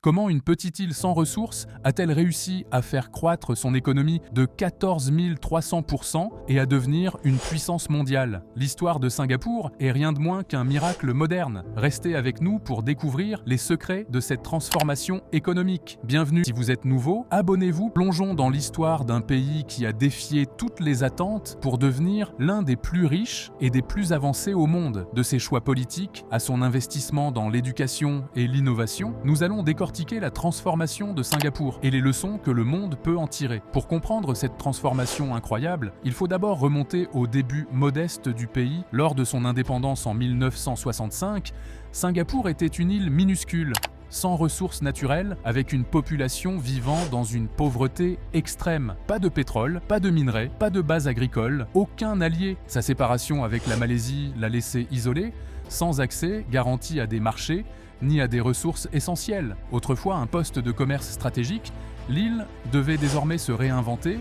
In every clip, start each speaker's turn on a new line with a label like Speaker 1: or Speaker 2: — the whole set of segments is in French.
Speaker 1: Comment une petite île sans ressources a-t-elle réussi à faire croître son économie de 14 300% et à devenir une puissance mondiale? L'histoire de Singapour est rien de moins qu'un miracle moderne. Restez avec nous pour découvrir les secrets de cette transformation économique. Bienvenue, si vous êtes nouveau, abonnez-vous. Plongeons dans l'histoire d'un pays qui a défié toutes les attentes pour devenir l'un des plus riches et des plus avancés au monde. De ses choix politiques à son investissement dans l'éducation et l'innovation, nous allons décortiquer la transformation de Singapour et les leçons que le monde peut en tirer. Pour comprendre cette transformation incroyable, il faut d'abord remonter au début modeste du pays. Lors de son indépendance en 1965, Singapour était une île minuscule, sans ressources naturelles, avec une population vivant dans une pauvreté extrême. Pas de pétrole, pas de minerais, pas de base agricole, aucun allié. Sa séparation avec la Malaisie l'a laissé isolé, sans accès garanti à des marchés, ni à des ressources essentielles. Autrefois un poste de commerce stratégique, l'île devait désormais se réinventer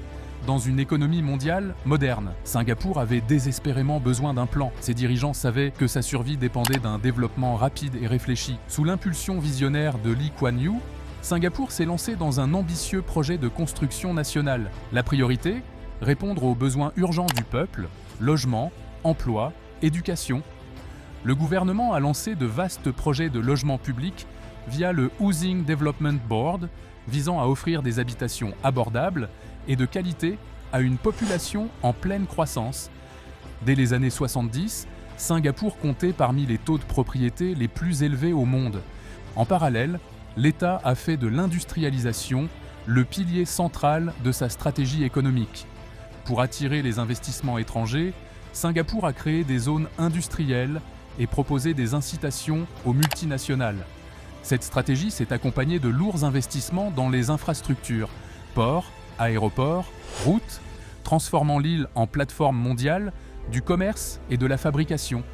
Speaker 1: dans une économie mondiale moderne. Singapour avait désespérément besoin d'un plan. Ses dirigeants savaient que sa survie dépendait d'un développement rapide et réfléchi. Sous l'impulsion visionnaire de Lee Kuan Yew, Singapour s'est lancé dans un ambitieux projet de construction nationale. La priorité, répondre aux besoins urgents du peuple, logement, emploi, éducation. Le gouvernement a lancé de vastes projets de logement public via le Housing Development Board, visant à offrir des habitations abordables et de qualité à une population en pleine croissance. Dès les années 70, Singapour comptait parmi les taux de propriété les plus élevés au monde. En parallèle, l'État a fait de l'industrialisation le pilier central de sa stratégie économique. Pour attirer les investissements étrangers, Singapour a créé des zones industrielles et proposé des incitations aux multinationales. Cette stratégie s'est accompagnée de lourds investissements dans les infrastructures, ports, aéroports, routes, transformant l'île en plateforme mondiale du commerce et de la fabrication.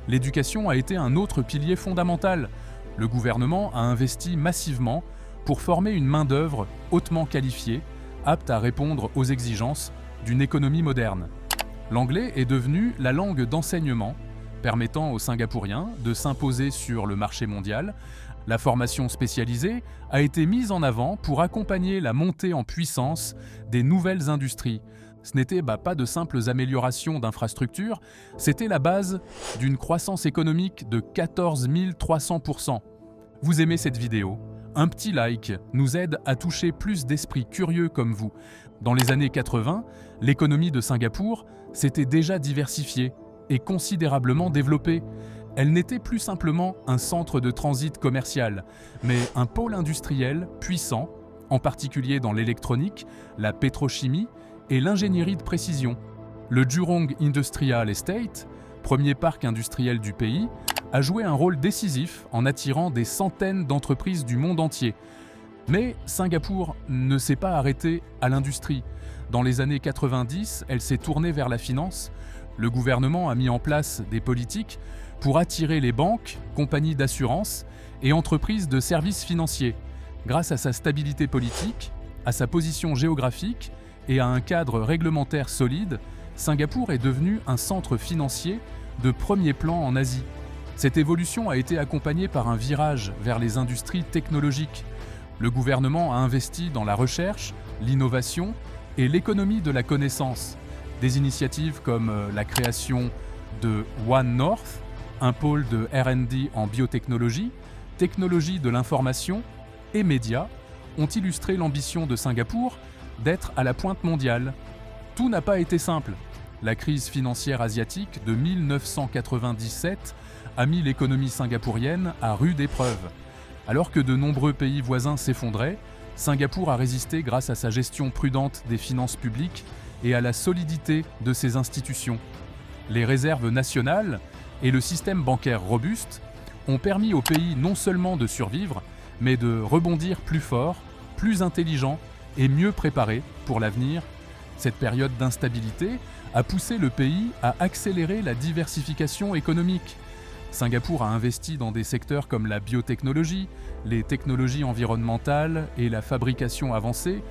Speaker 1: L'éducation a été un autre pilier fondamental. Le gouvernement a investi massivement pour former une main-d'œuvre hautement qualifiée, apte à répondre aux exigences d'une économie moderne. L'anglais est devenu la langue d'enseignement, permettant aux Singapouriens de s'imposer sur le marché mondial. La formation spécialisée a été mise en avant pour accompagner la montée en puissance des nouvelles industries. Ce n'était pas de simples améliorations d'infrastructures, c'était la base d'une croissance économique de 14 300%. Vous aimez cette vidéo? Un petit like nous aide à toucher plus d'esprits curieux comme vous. Dans les années 80, l'économie de Singapour s'était déjà diversifiée et considérablement développée. Elle n'était plus simplement un centre de transit commercial, mais un pôle industriel puissant, en particulier dans l'électronique, la pétrochimie et l'ingénierie de précision. Le Jurong Industrial Estate, premier parc industriel du pays, a joué un rôle décisif en attirant des centaines d'entreprises du monde entier. Mais Singapour ne s'est pas arrêté à l'industrie. Dans les années 90, elle s'est tournée vers la finance. Le gouvernement a mis en place des politiques pour attirer les banques, compagnies d'assurance et entreprises de services financiers. Grâce à sa stabilité politique, à sa position géographique et à un cadre réglementaire solide, Singapour est devenu un centre financier de premier plan en Asie. Cette évolution a été accompagnée par un virage vers les industries technologiques. Le gouvernement a investi dans la recherche, l'innovation et l'économie de la connaissance. Des initiatives comme la création de One North, un pôle de R&D en biotechnologie, technologie de l'information et médias, ont illustré l'ambition de Singapour d'être à la pointe mondiale. Tout n'a pas été simple. La crise financière asiatique de 1997 a mis l'économie singapourienne à rude épreuve. Alors que de nombreux pays voisins s'effondraient, Singapour a résisté grâce à sa gestion prudente des finances publiques et à la solidité de ses institutions. Les réserves nationales et le système bancaire robuste ont permis au pays non seulement de survivre, mais de rebondir plus fort, plus intelligent et mieux préparé pour l'avenir. Cette période d'instabilité a poussé le pays à accélérer la diversification économique. Singapour a investi dans des secteurs comme la biotechnologie, les technologies environnementales et la fabrication avancée.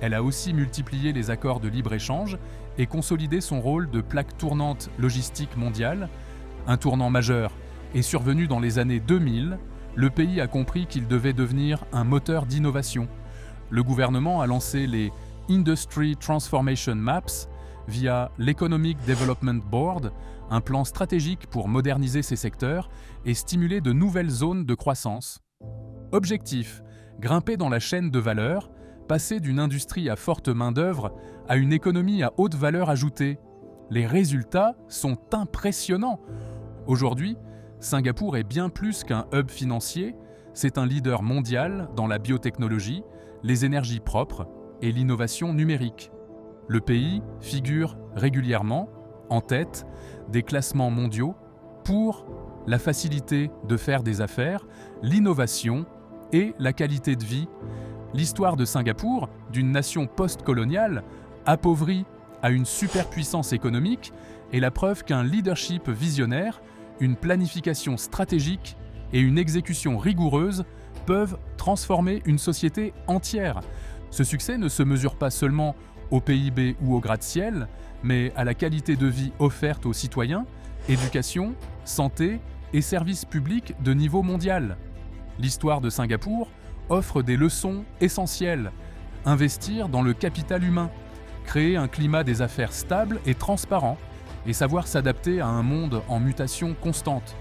Speaker 1: Elle a aussi multiplié les accords de libre-échange et consolidé son rôle de plaque tournante logistique mondiale. Un tournant majeur est survenu dans les années 2000, le pays a compris qu'il devait devenir un moteur d'innovation. Le gouvernement a lancé les Industry Transformation Maps via l'Economic Development Board, un plan stratégique pour moderniser ces secteurs et stimuler de nouvelles zones de croissance. Objectif: grimper dans la chaîne de valeur, passer d'une industrie à forte main-d'œuvre à une économie à haute valeur ajoutée. Les résultats sont impressionnants. Aujourd'hui, Singapour est bien plus qu'un hub financier, c'est un leader mondial dans la biotechnologie, les énergies propres et l'innovation numérique. Le pays figure régulièrement en tête des classements mondiaux pour la facilité de faire des affaires, l'innovation et la qualité de vie. L'histoire de Singapour, d'une nation post-coloniale, appauvrie à une superpuissance économique, est la preuve qu'un leadership visionnaire, une planification stratégique et une exécution rigoureuse peuvent transformer une société entière. Ce succès ne se mesure pas seulement au PIB ou au gratte-ciel, mais à la qualité de vie offerte aux citoyens, éducation, santé et services publics de niveau mondial. L'histoire de Singapour offre des leçons essentielles. Investir dans le capital humain, créer un climat des affaires stable et transparent, et savoir s'adapter à un monde en mutation constante.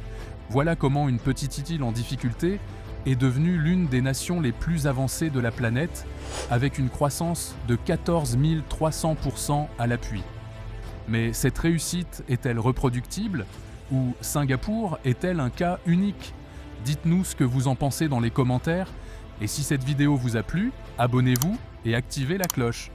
Speaker 1: Voilà comment une petite île en difficulté est devenue l'une des nations les plus avancées de la planète, avec une croissance de 14 300% à l'appui. Mais cette réussite est-elle reproductible, ou Singapour est-elle un cas unique? Dites-nous ce que vous en pensez dans les commentaires, et si cette vidéo vous a plu, abonnez-vous et activez la cloche.